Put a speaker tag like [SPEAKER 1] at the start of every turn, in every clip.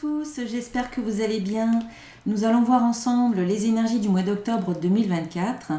[SPEAKER 1] tous, j'espère que vous allez bien. Nous allons voir ensemble les énergies du mois d'octobre 2024.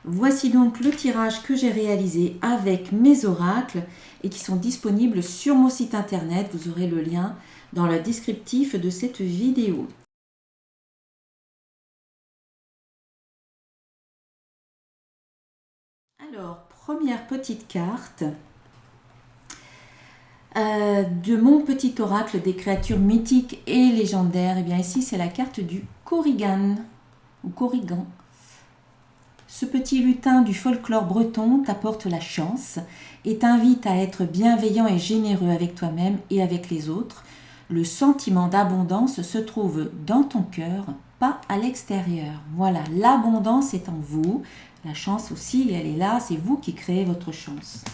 [SPEAKER 1] Voici donc le tirage que j'ai réalisé avec mes oracles et qui sont disponibles sur mon site internet. Vous aurez le lien dans le descriptif de cette vidéo. Alors, première petite carte de mon petit oracle des créatures mythiques et légendaires. Et bien ici, c'est la carte du Corrigan ou Corrigan. Ce petit lutin du folklore breton t'apporte la chance et t'invite à être bienveillant et généreux avec toi-même et avec les autres. Le sentiment d'abondance se trouve dans ton cœur, pas à l'extérieur. Voilà, l'abondance est en vous. La chance aussi, elle est là, c'est vous qui créez votre chance.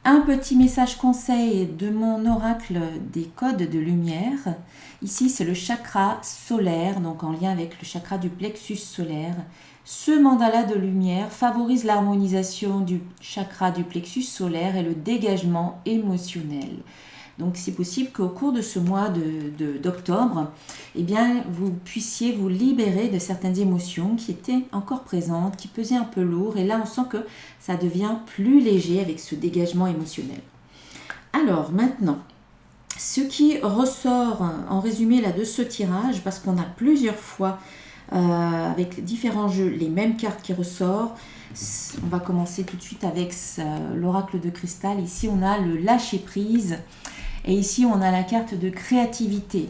[SPEAKER 1] Un petit message conseil de mon oracle des codes de lumière. Ici, c'est le chakra solaire, donc en lien avec le chakra du plexus solaire. Ce mandala de lumière favorise l'harmonisation du chakra du plexus solaire et le dégagement émotionnel. Donc, c'est possible qu'au cours de ce mois d'octobre, eh bien, vous puissiez vous libérer de certaines émotions qui étaient encore présentes, qui pesaient un peu lourd. Et là, on sent que ça devient plus léger avec ce dégagement émotionnel. Alors, maintenant, ce qui ressort en résumé là de ce tirage, parce qu'on a plusieurs fois avec différents jeux les mêmes cartes qui ressortent. On va commencer tout de suite avec l'oracle de cristal. Ici, on a le lâcher prise. Et ici, on a la carte de créativité.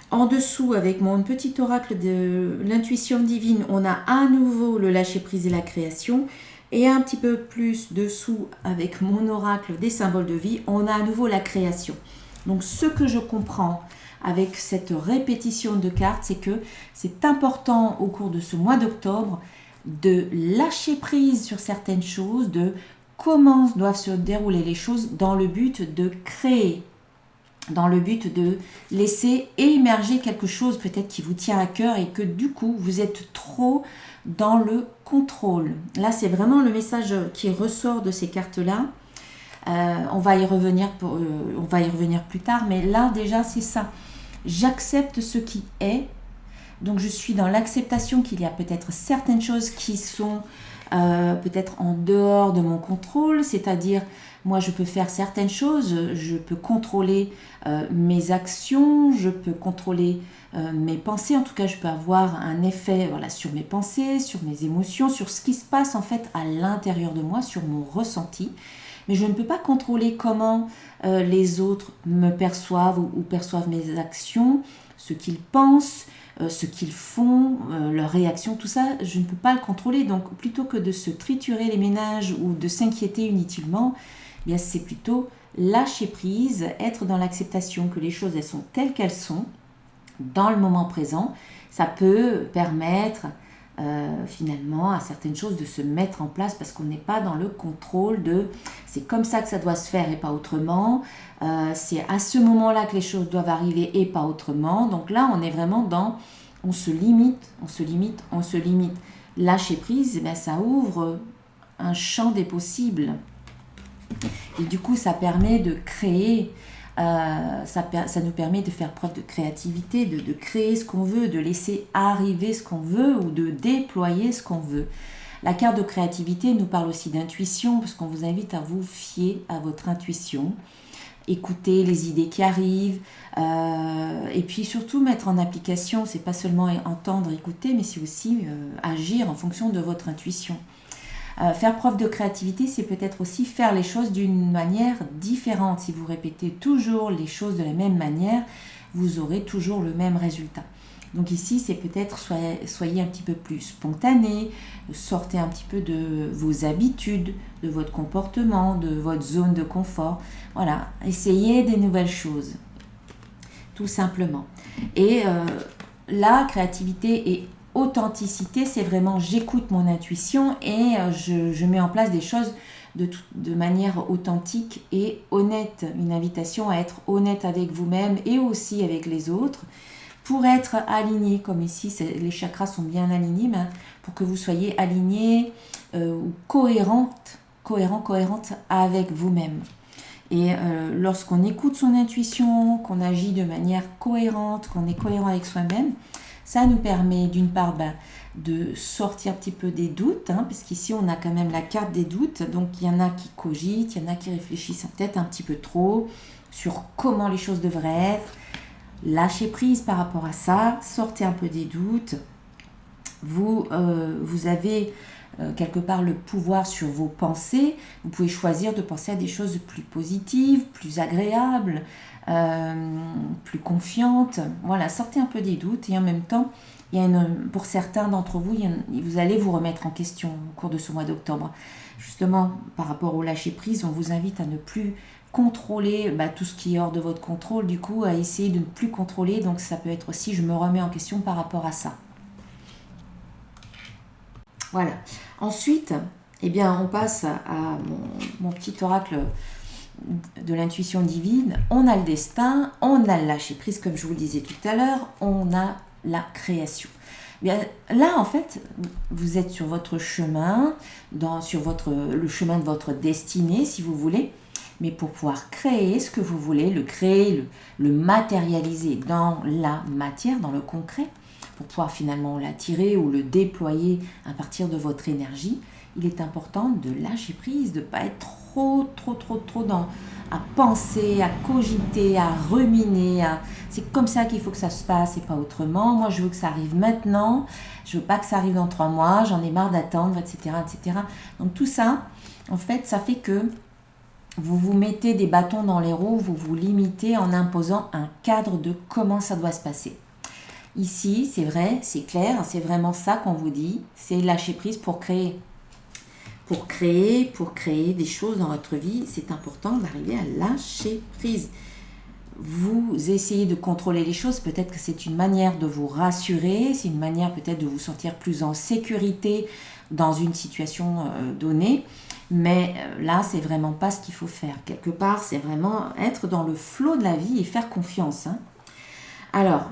[SPEAKER 1] En dessous, avec mon petit oracle de l'intuition divine, on a à nouveau le lâcher-prise et la création. Et un petit peu plus dessous, avec mon oracle des symboles de vie, on a à nouveau la création. Donc, ce que je comprends avec cette répétition de cartes, c'est que c'est important au cours de ce mois d'octobre de lâcher prise sur certaines choses, de comment doivent se dérouler les choses dans le but de créer, dans le but de laisser émerger quelque chose peut-être qui vous tient à cœur et que du coup vous êtes trop dans le contrôle. Là, c'est vraiment le message qui ressort de ces cartes-là. On va y revenir plus tard, mais là déjà c'est ça. J'accepte ce qui est. Donc je suis dans l'acceptation qu'il y a peut-être certaines choses qui sont peut-être en dehors de mon contrôle, c'est-à-dire moi je peux faire certaines choses, je peux contrôler mes actions, je peux contrôler mes pensées, en tout cas je peux avoir un effet sur mes pensées, sur mes émotions, sur ce qui se passe en fait à l'intérieur de moi, sur mon ressenti. Mais je ne peux pas contrôler comment les autres me perçoivent ou perçoivent mes actions, ce qu'ils pensent, ce qu'ils font, leurs réactions, tout ça, je ne peux pas le contrôler. Donc, plutôt que de se triturer les méninges ou de s'inquiéter inutilement, eh bien, c'est plutôt lâcher prise, être dans l'acceptation que les choses, elles sont telles qu'elles sont, dans le moment présent. Ça peut permettre finalement à certaines choses de se mettre en place parce qu'on n'est pas dans le contrôle de c'est comme ça que ça doit se faire et pas autrement, c'est à ce moment-là que les choses doivent arriver et pas autrement. Donc là on est vraiment dans on se limite. Lâcher prise, eh bien, ça ouvre un champ des possibles et du coup ça permet de créer. Ça nous permet de faire preuve de créativité, de créer ce qu'on veut, de laisser arriver ce qu'on veut ou de déployer ce qu'on veut. La carte de créativité nous parle aussi d'intuition parce qu'on vous invite à vous fier à votre intuition, écouter les idées qui arrivent et puis surtout mettre en application, c'est pas seulement entendre, écouter, mais c'est aussi agir en fonction de votre intuition. Faire preuve de créativité, c'est peut-être aussi faire les choses d'une manière différente. Si vous répétez toujours les choses de la même manière, vous aurez toujours le même résultat. Donc ici, c'est peut-être soyez un petit peu plus spontané, sortez un petit peu de vos habitudes, de votre comportement, de votre zone de confort. Voilà, essayez des nouvelles choses, tout simplement. Et la créativité et authenticité, c'est vraiment j'écoute mon intuition et je mets en place des choses de manière authentique et honnête. Une invitation à être honnête avec vous-même et aussi avec les autres pour être aligné, comme ici les chakras sont bien alignés, mais pour que vous soyez aligné ou cohérente avec vous-même. Et lorsqu'on écoute son intuition, qu'on agit de manière cohérente, qu'on est cohérent avec soi-même, ça nous permet d'une part de sortir un petit peu des doutes, hein, parce qu'ici on a quand même la carte des doutes, donc il y en a qui cogitent, il y en a qui réfléchissent peut-être un petit peu trop sur comment les choses devraient être. Lâchez prise par rapport à ça, sortez un peu des doutes. Vous avez quelque part le pouvoir sur vos pensées. Vous pouvez choisir de penser à des choses plus positives, plus agréables, plus confiantes. Voilà, sortez un peu des doutes et en même temps, pour certains d'entre vous, vous allez vous remettre en question au cours de ce mois d'octobre. Justement, par rapport au lâcher prise, on vous invite à ne plus contrôler tout ce qui est hors de votre contrôle, du coup, à essayer de ne plus contrôler. Donc ça peut être aussi, je me remets en question par rapport à ça. Voilà. Ensuite, on passe à mon petit oracle de l'intuition divine. On a le destin, on a le lâcher prise, comme je vous le disais tout à l'heure, on a la création. Bien, là, en fait, vous êtes sur votre chemin, sur le chemin de votre destinée, si vous voulez. Mais pour pouvoir créer ce que vous voulez, le créer, le matérialiser dans la matière, dans le concret, pour pouvoir finalement l'attirer ou le déployer à partir de votre énergie, il est important de lâcher prise, de ne pas être trop à penser, à cogiter, à ruminer. C'est comme ça qu'il faut que ça se passe et pas autrement. Moi, je veux que ça arrive maintenant. Je veux pas que ça arrive dans 3 mois. J'en ai marre d'attendre, etc., etc. Donc tout ça, en fait, ça fait que vous vous mettez des bâtons dans les roues, vous vous limitez en imposant un cadre de comment ça doit se passer. Ici, c'est vrai, c'est clair, c'est vraiment ça qu'on vous dit, c'est lâcher prise pour créer. Pour créer des choses dans votre vie, c'est important d'arriver à lâcher prise. Vous essayez de contrôler les choses, peut-être que c'est une manière de vous rassurer, c'est une manière peut-être de vous sentir plus en sécurité dans une situation donnée, mais là, c'est vraiment pas ce qu'il faut faire. Quelque part, c'est vraiment être dans le flot de la vie et faire confiance. Hein. Alors,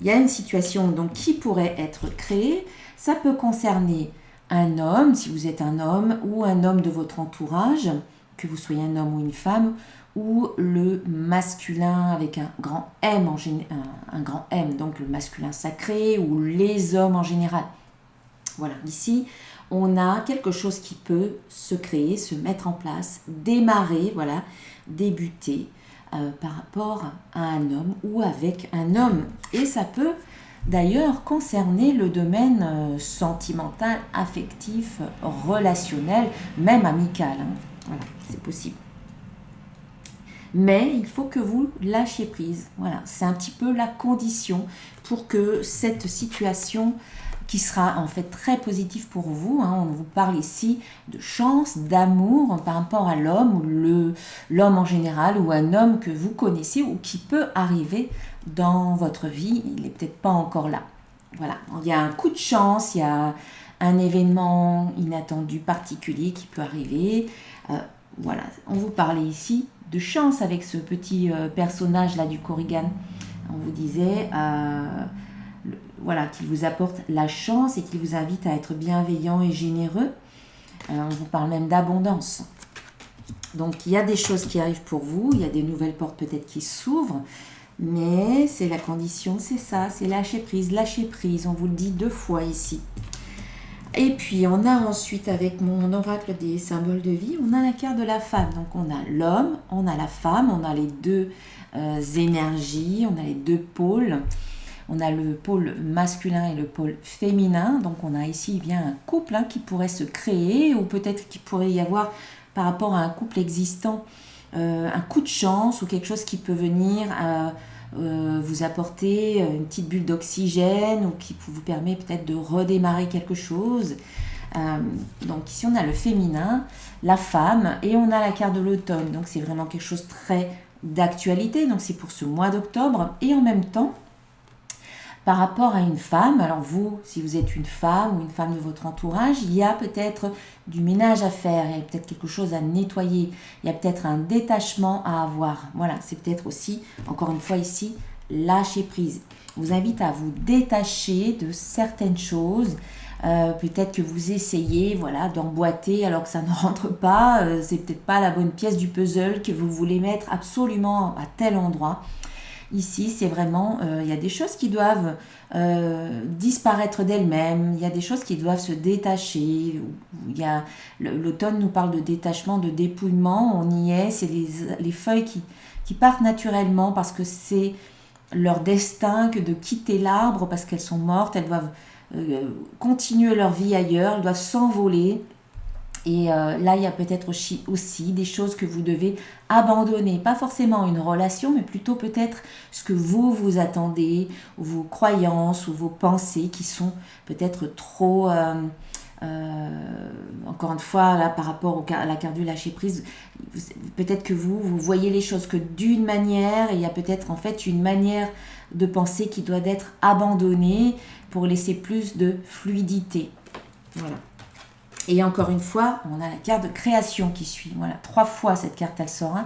[SPEAKER 1] il y a une situation donc, qui pourrait être créée. Ça peut concerner un homme, si vous êtes un homme, ou un homme de votre entourage, que vous soyez un homme ou une femme, ou le masculin avec un grand M, un grand M, donc le masculin sacré, ou les hommes en général. Voilà, ici, on a quelque chose qui peut se créer, se mettre en place, démarrer, voilà, débuter par rapport à un homme ou avec un homme. Et ça peut d'ailleurs concerner le domaine sentimental, affectif, relationnel, même amical. Hein. Voilà, c'est possible. Mais il faut que vous lâchiez prise. Voilà, c'est un petit peu la condition pour que cette situation qui sera en fait très positive pour vous, hein, on vous parle ici de chance, d'amour par rapport à l'homme ou l'homme en général ou un homme que vous connaissez ou qui peut arriver dans votre vie, il n'est peut-être pas encore là. Voilà, il y a un coup de chance, il y a un événement inattendu particulier qui peut arriver. Voilà, on vous parlait ici de chance avec ce petit personnage là du Korrigan. On vous disait voilà, qu'il vous apporte la chance et qu'il vous invite à être bienveillant et généreux. On vous parle même d'abondance. Donc il y a des choses qui arrivent pour vous, il y a des nouvelles portes peut-être qui s'ouvrent, mais c'est la condition, c'est ça, c'est lâcher prise, on vous le dit 2 fois ici. Et puis on a ensuite avec mon oracle des symboles de vie, on a la carte de la femme. Donc on a l'homme, on a la femme, on a les deux énergies, on a les 2 pôles. On a le pôle masculin et le pôle féminin. Donc on a ici bien un couple qui pourrait se créer ou peut-être qu'il pourrait y avoir par rapport à un couple existant un coup de chance ou quelque chose qui peut venir vous apporter une petite bulle d'oxygène ou qui vous permet peut-être de redémarrer quelque chose. Donc ici on a le féminin, la femme et on a la carte de l'automne. Donc c'est vraiment quelque chose très d'actualité. Donc c'est pour ce mois d'octobre et en même temps par rapport à une femme, alors vous, si vous êtes une femme ou une femme de votre entourage, il y a peut-être du ménage à faire, il y a peut-être quelque chose à nettoyer, il y a peut-être un détachement à avoir. Voilà, c'est peut-être aussi, encore une fois ici, lâcher prise. Je vous invite à vous détacher de certaines choses Peut-être que vous essayez voilà, d'emboîter alors que ça ne rentre pas. C'est peut-être pas la bonne pièce du puzzle que vous voulez mettre absolument à tel endroit. Ici, c'est vraiment, il y a des choses qui doivent disparaître d'elles-mêmes, il y a des choses qui doivent se détacher. L'automne nous parle de détachement, de dépouillement, on y est, c'est les feuilles qui partent naturellement parce que c'est leur destin que de quitter l'arbre parce qu'elles sont mortes, elles doivent continuer leur vie ailleurs, elles doivent s'envoler. Et là, il y a peut-être aussi des choses que vous devez abandonner. Pas forcément une relation, mais plutôt peut-être ce que vous attendez, ou vos croyances, ou vos pensées qui sont peut-être trop... encore une fois, là, par rapport à la carte du lâcher-prise, peut-être que vous voyez les choses que d'une manière, et il y a peut-être en fait une manière de penser qui doit être abandonnée pour laisser plus de fluidité. Voilà. Et encore une fois, on a la carte de création qui suit. Voilà, 3 fois cette carte, elle sort.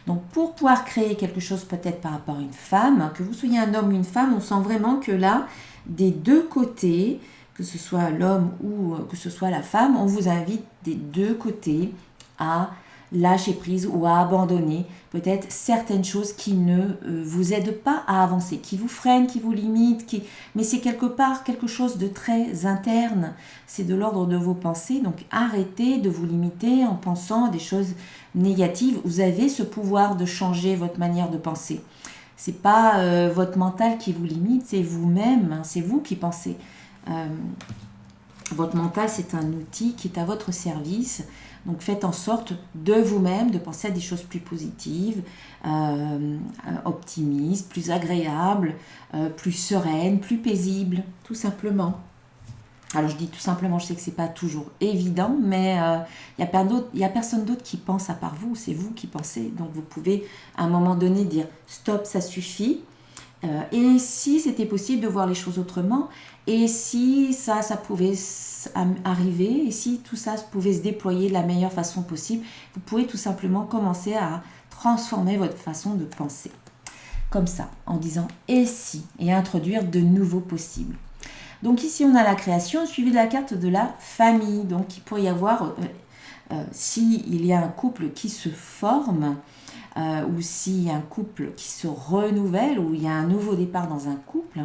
[SPEAKER 1] Donc, pour pouvoir créer quelque chose peut-être par rapport à une femme, que vous soyez un homme ou une femme, on sent vraiment que là, des deux côtés, que ce soit l'homme ou que ce soit la femme, on vous invite des deux côtés à lâcher prise ou à abandonner peut-être certaines choses qui ne vous aident pas à avancer, qui vous freinent, qui vous limitent, mais c'est quelque part quelque chose de très interne, c'est de l'ordre de vos pensées, donc arrêtez de vous limiter en pensant à des choses négatives, vous avez ce pouvoir de changer votre manière de penser. C'est pas votre mental qui vous limite, c'est vous-même, c'est vous qui pensez. Votre mental, c'est un outil qui est à votre service. Donc faites en sorte de vous-même de penser à des choses plus positives, optimistes, plus agréables, plus sereines, plus paisibles, tout simplement. Alors je dis tout simplement, je sais que c'est pas toujours évident, mais il y a personne d'autre qui pense à part vous, c'est vous qui pensez. Donc vous pouvez à un moment donné dire stop, ça suffit. Et si c'était possible de voir les choses autrement, et si ça pouvait arriver, et si tout ça pouvait se déployer de la meilleure façon possible, vous pouvez tout simplement commencer à transformer votre façon de penser. Comme ça, en disant « et si ?» et introduire de nouveaux possibles. Donc ici, on a la création, suivie de la carte de la famille. Donc il pourrait y avoir, s'il y a un couple qui se forme, ou s'il y a un couple qui se renouvelle, ou il y a un nouveau départ dans un couple,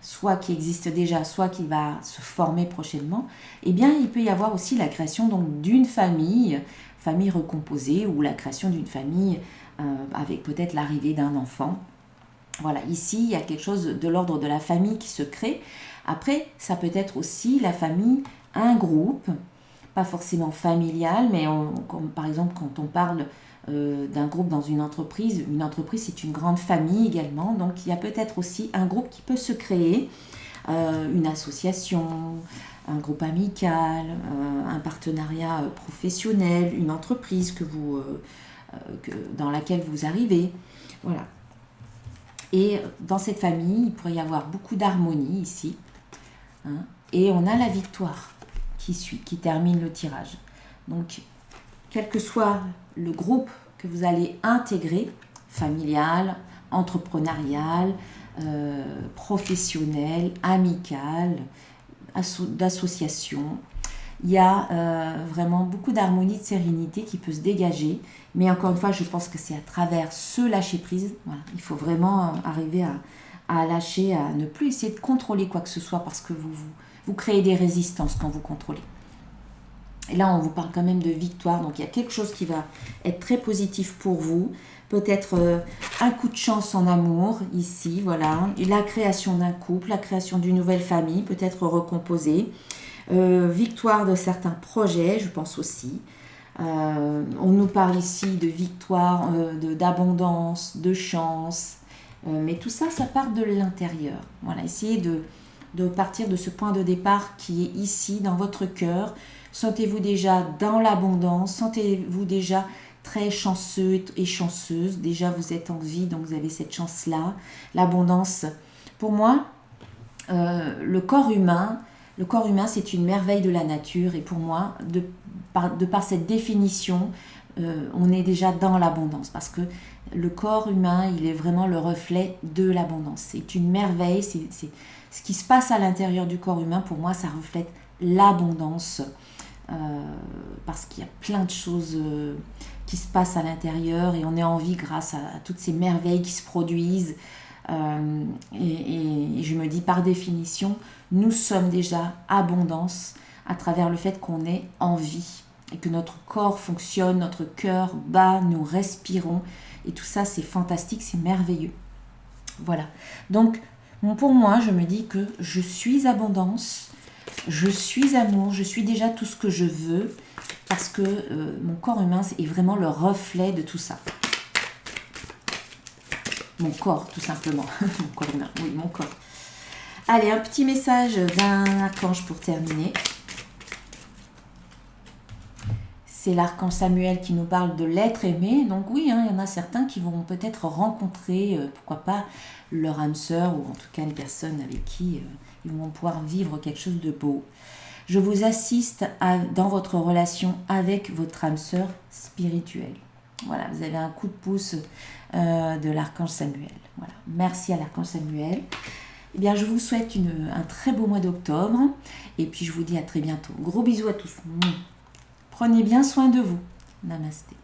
[SPEAKER 1] soit qui existe déjà, soit qui va se former prochainement, eh bien il peut y avoir aussi la création donc d'une famille recomposée, ou la création d'une famille avec peut-être l'arrivée d'un enfant. Voilà, ici il y a quelque chose de l'ordre de la famille qui se crée. Après, ça peut être aussi la famille, un groupe, pas forcément familial, mais comme par exemple quand on parle d'un groupe dans une entreprise c'est une grande famille également, donc il y a peut-être aussi un groupe qui peut se créer, une association, un groupe amical, un partenariat professionnel, une entreprise dans laquelle vous arrivez, voilà. Et dans cette famille, il pourrait y avoir beaucoup d'harmonie ici, et on a la victoire qui termine le tirage. Donc, quel que soit le groupe que vous allez intégrer, familial, entrepreneurial, professionnel, amical, d'association, il y a vraiment beaucoup d'harmonie, de sérénité qui peut se dégager. Mais encore une fois, je pense que c'est à travers ce lâcher-prise. Voilà, il faut vraiment arriver à lâcher, à ne plus essayer de contrôler quoi que ce soit parce que vous créez des résistances quand vous contrôlez. Et là, on vous parle quand même de victoire. Donc, il y a quelque chose qui va être très positif pour vous. Peut-être un coup de chance en amour, ici, voilà. Et la création d'un couple, la création d'une nouvelle famille, peut-être recomposée. Victoire de certains projets, je pense aussi. On nous parle ici de victoire, d'abondance, de chance. Mais tout ça, ça part de l'intérieur. Voilà, essayez de partir de ce point de départ qui est ici, dans votre cœur. Sentez-vous déjà dans l'abondance, sentez-vous déjà très chanceux et chanceuse. Déjà, vous êtes en vie, donc vous avez cette chance-là. L'abondance, pour moi, le corps humain, c'est une merveille de la nature. Et pour moi, de par cette définition, on est déjà dans l'abondance. Parce que le corps humain, il est vraiment le reflet de l'abondance. C'est une merveille, c'est ce qui se passe à l'intérieur du corps humain. Pour moi, ça reflète l'abondance, parce qu'il y a plein de choses qui se passent à l'intérieur et on est en vie grâce à toutes ces merveilles qui se produisent. Et je me dis par définition, nous sommes déjà abondance à travers le fait qu'on est en vie et que notre corps fonctionne, notre cœur bat, nous respirons et tout ça c'est fantastique, c'est merveilleux. Voilà, donc pour moi je me dis que je suis abondance, je suis amour, je suis déjà tout ce que je veux parce que mon corps humain est vraiment le reflet de tout ça. Mon corps, tout simplement. Mon corps humain, oui, mon corps. Allez, un petit message d'un archange pour terminer. C'est l'archange Samuel qui nous parle de l'être aimé. Donc oui, il y en a certains qui vont peut-être rencontrer, pourquoi pas, leur âme sœur ou en tout cas les personnes avec qui ils vont pouvoir vivre quelque chose de beau. Je vous assiste dans votre relation avec votre âme sœur spirituelle. Voilà, vous avez un coup de pouce de l'archange Samuel. Voilà. Merci à l'archange Samuel. Eh bien, je vous souhaite un très beau mois d'octobre. Et puis, je vous dis à très bientôt. Gros bisous à tous. Prenez bien soin de vous. Namasté.